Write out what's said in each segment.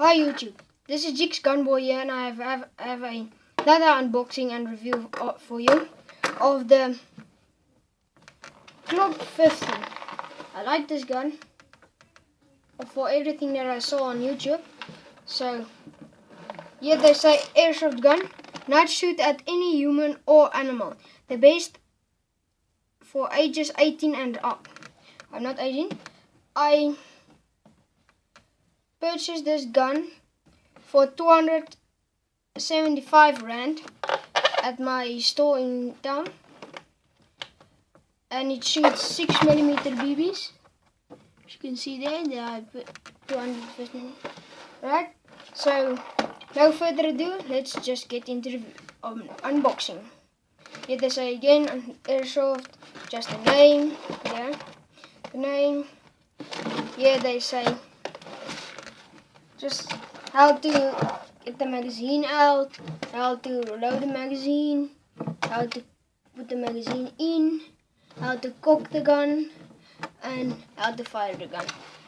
Hi YouTube, this is Jix Gunboy here, and I have another unboxing and review for you of the Glock 50. I like this gun for everything that I saw on YouTube. So here they say airsoft gun, not shoot at any human or animal. They're based for ages 18 and up. I'm not 18. I purchased this gun for 275 rand at my store in town, and it shoots 6mm BBs. As you can see there, I put 250. Right, so no further ado, let's just get into the unboxing. Here they say again, airsoft, just the name, there, the name. Here they say just how to get the magazine out, how to reload the magazine, how to put the magazine in, how to cock the gun, and how to fire the gun.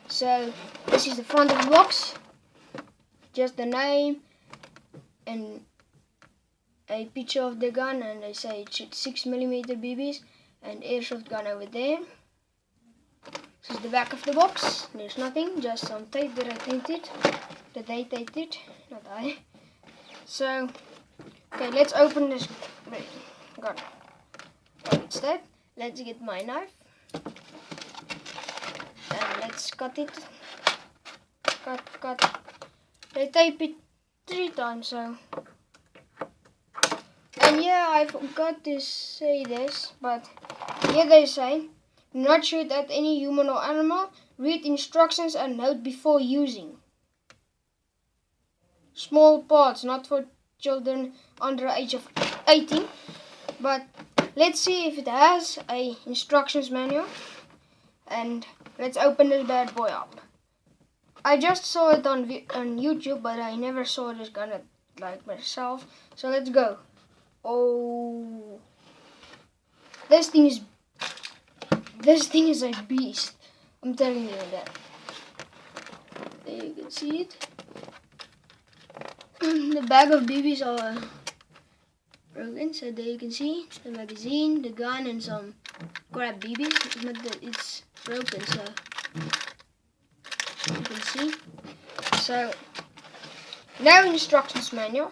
So this is the front of the box, just the name and a picture of the gun, and they say it shoots 6mm BBs and airsoft gun over there. This is the back of the box. There's nothing, just some tape that I painted, that they taped it, not I. So, okay, let's open this gun. Oh, it's that. Let's get my knife and let's cut it. Cut. They tape it 3 times, so. And yeah, I forgot to say this, but here they say, do not shoot at any human or animal. Read instructions and note before using. Small parts, not for children under the age of 18. But let's see if it has a instructions manual. And let's open this bad boy up. I just saw it on YouTube, but I never saw this gun like myself. So let's go. Oh, this thing is a beast. I'm telling you that. There you can see it. The bag of BBs are broken, so there you can see the magazine, the gun, and some crap BBs. But it's broken, so you can see. So no instructions manual.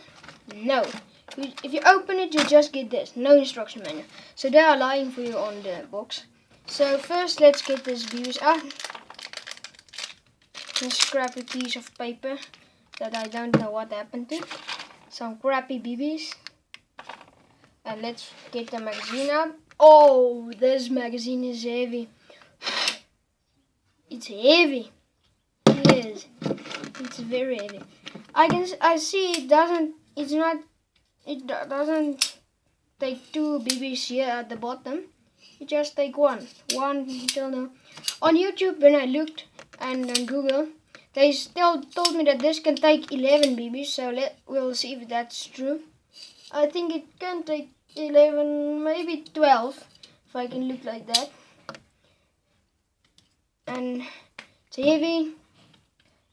No. If you open it, you just get this. No instruction manual. So they are lying for you on the box. So first, let's get this BBs out. This crappy piece of paper that I don't know what happened to. Some crappy BBs. And let's get the magazine out. Oh, this magazine is heavy. It's heavy. It is. It's very heavy. I see it doesn't. It doesn't take 2 BBs here at the bottom. You just take one until now. On YouTube, when I looked and on Google, they still told me that this can take 11 BBs. So we'll see if that's true. I think it can take 11, maybe 12, if I can look like that. And it's heavy.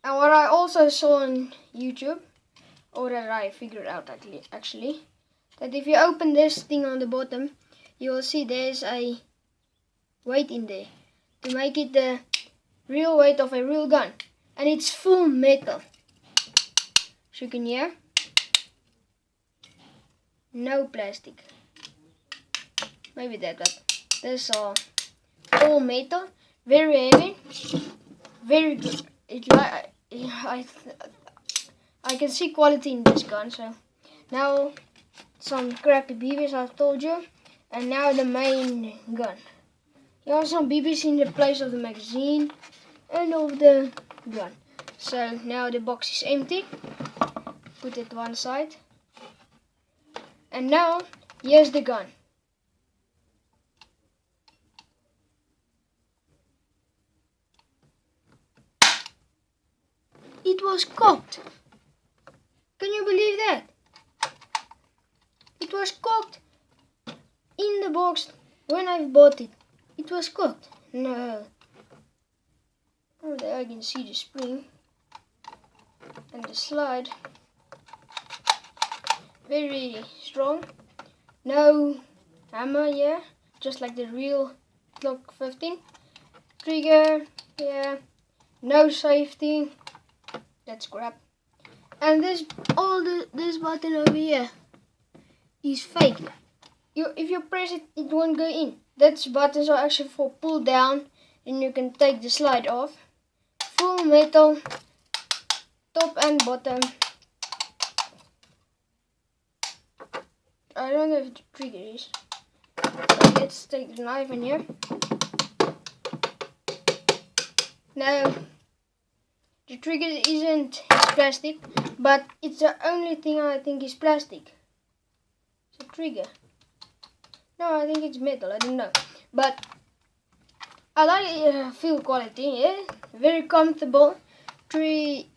And what I also saw on YouTube, or that I figured out actually, that if you open this thing on the bottom, you will see there's a weight in there to make it the real weight of a real gun, and it's full metal. So you can hear, no plastic. Maybe that, but this all metal, very heavy, very good. I can see quality in this gun. So now some crappy BBs I've told you, and now the main gun. Here are some BBs in the place of the magazine and of the gun. So now the box is empty. Put it one side. And now here's the gun. It was cocked. Can you believe that? It was cocked in the box when I bought it. It was cocked. No. Oh, there I can see the spring and the slide. Very strong. No hammer, yeah, just like the real Glock 15. Trigger, yeah, no safety. That's crap. And this button over here is fake. If you press it, it won't go in. Those buttons are actually for pull down, and you can take the slide off. Full metal, top and bottom. I don't know if the trigger is. So let's take the knife in here. No, the trigger isn't plastic, but it's the only thing I think is plastic. It's a trigger. No, I think it's metal, I don't know. But I like feel quality, yeah? Very comfortable. 3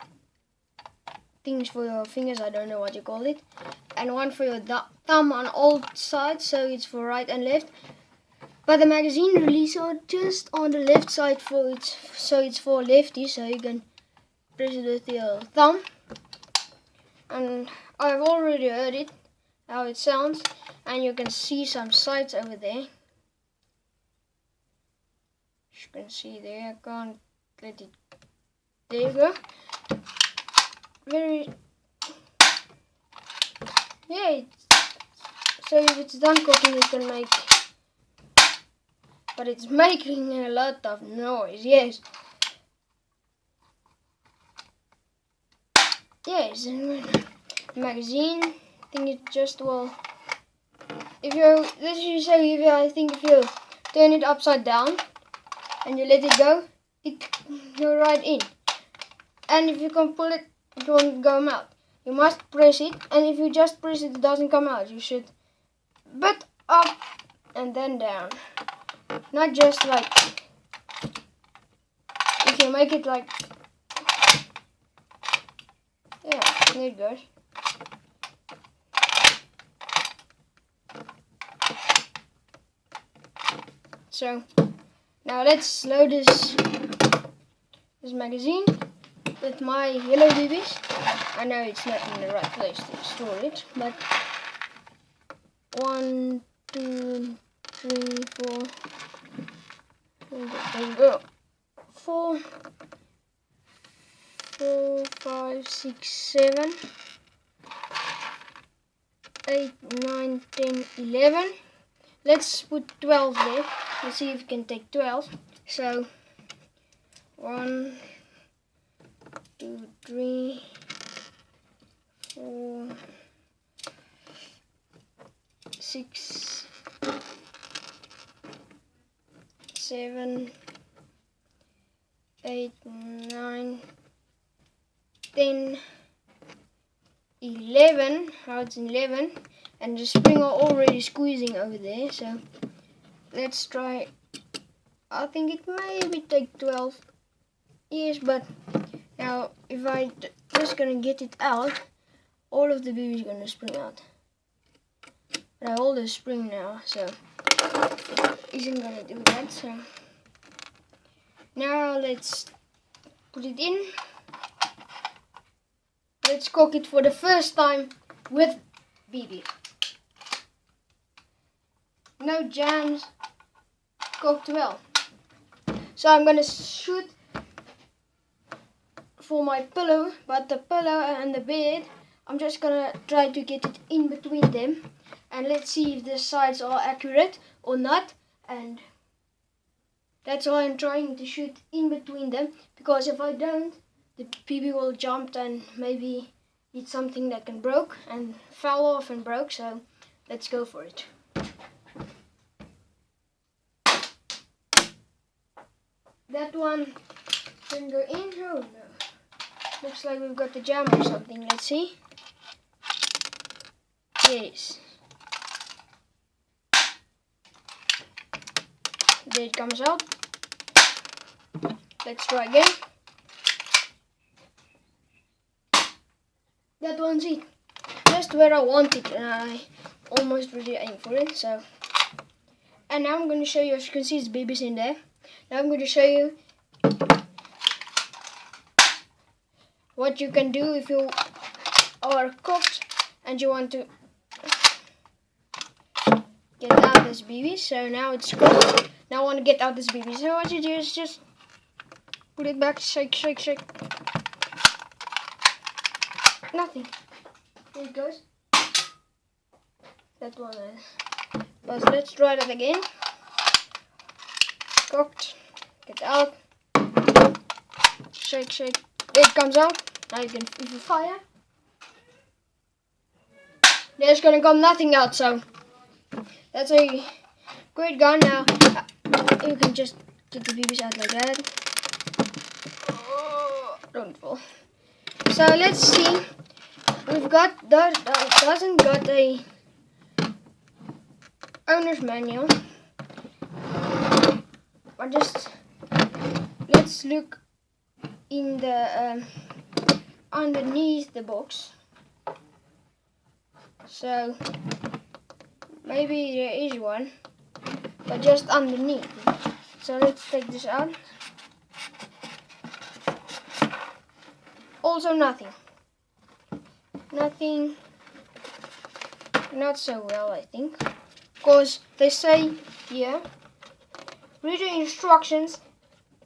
things for your fingers, I don't know what you call it. And 1 for your thumb on all sides, so it's for right and left. But the magazine release are just on the left side so it's for lefties, so you can press it with your thumb. And I've already heard it, how it sounds, and you can see some sights over there. You can see there, I can't let it, there you go. Very, yeah, so if it's done cooking, you can make, but it's making a lot of noise, yes. Yes, magazine, I think it just will, if you, this is so if I think if you turn it upside down and you let it go, it go right in. And if you can pull it, it won't come out. You must press it, and if you just press it, it doesn't come out. You should butt up and then down. Not just like, if you make it like, yeah, there it goes. So now let's load this magazine with my yellow BBs. I know it's not in the right place to store it, but 1, 2, 3, 4. There we go. 4, 5, 6, 7, 8, 9, 10, 11. Let's put 12 there. Let's see if we can take 12. So 1, 2, 3, 4, 6, 7, 8, 9, 10, 11. How it's 11, and the spring are already squeezing over there. So let's try. I think it maybe take 12. Yes, but now if I just gonna get it out, all of the BB is gonna spring out. But I hold the spring now, so it isn't gonna do that. So now let's put it in. Let's cock it for the first time with BB. No jams, cocked well. So I'm gonna shoot for my pillow, but the pillow and the bed, I'm just gonna try to get it in between them, and let's see if the sides are accurate or not. And that's why I'm trying to shoot in between them, because if I don't, the BB will jump and maybe hit something that can broke and fell off and broke. So let's go for it. That one can go in. Oh no. Looks like we've got the jam or something. Let's see. Yes. There it comes out. Let's try again. That one's it. Just where I want it, and I almost really aim for it. So, and now I'm going to show you, as you can see, it's BBs in there. Now I'm going to show you what you can do if you are cooked and you want to get out this BB. So now it's cooked. Now I want to get out this BB. So what you do is just put it back, shake, shake, shake. Nothing. Here it goes. That one is. But let's try that again. Cooked. Get out. Shake, shake. It comes out. Now you can even fire. There's gonna come nothing out, so that's a great gun. Now you can just get the BBs out like that. Oh, don't fall. So let's see. We've got doesn't got a owner's manual. But just let's look in the underneath the box. So maybe there is one, but just underneath. So let's take this out. Also nothing. Nothing. Not so well, I think, because they say here, read the instructions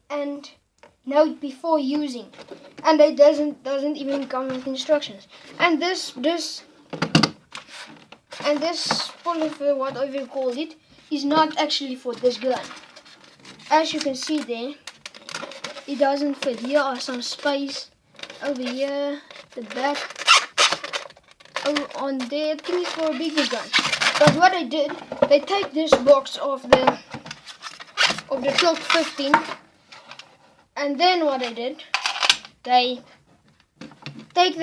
and note before using, and it doesn't even come with instructions. And this polyfill, whatever you call it, is not actually for this gun. As you can see there, it doesn't fit. Here are some space over here, the back, on there. I think it's for a bigger gun. But what they did, they take this box of the Glock 15, and then what they did, they take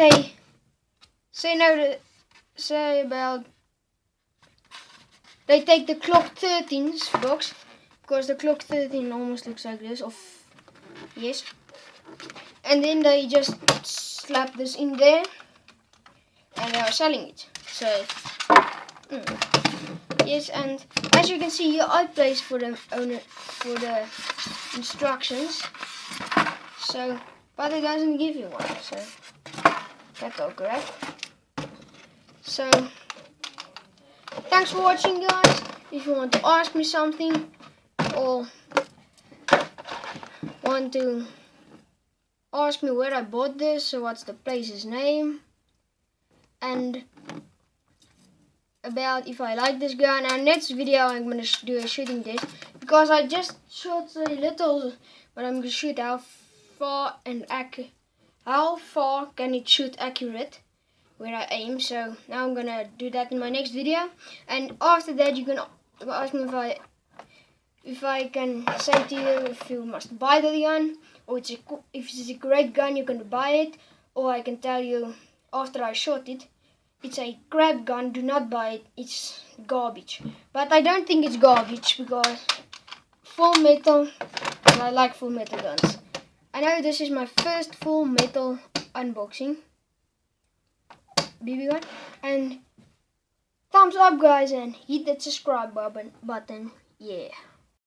the Glock 13's box, because the Glock 13 almost looks like this, yes, and then they just slap this in there, and they are selling it. So yes, and as you can see here, I placed for the instructions. So, but it doesn't give you one. So that's all correct. So thanks for watching, guys. If you want to ask me something or want to ask me where I bought this, so what's the place's name, and about if I like this gun. And next video I'm going to do a shooting test, because I just shot a little, but I'm going to shoot how far can it shoot accurate where I aim. So now I'm going to do that in my next video, and after that you can ask me if I can say to you if you must buy the gun, or if it's a great gun you can buy it, or I can tell you after I shot it, it's a crap gun, do not buy it, it's garbage. But I don't think it's garbage, because full metal, and I like full metal guns. I know this is my first full metal unboxing BB gun, and thumbs up, guys, and hit that subscribe button, yeah.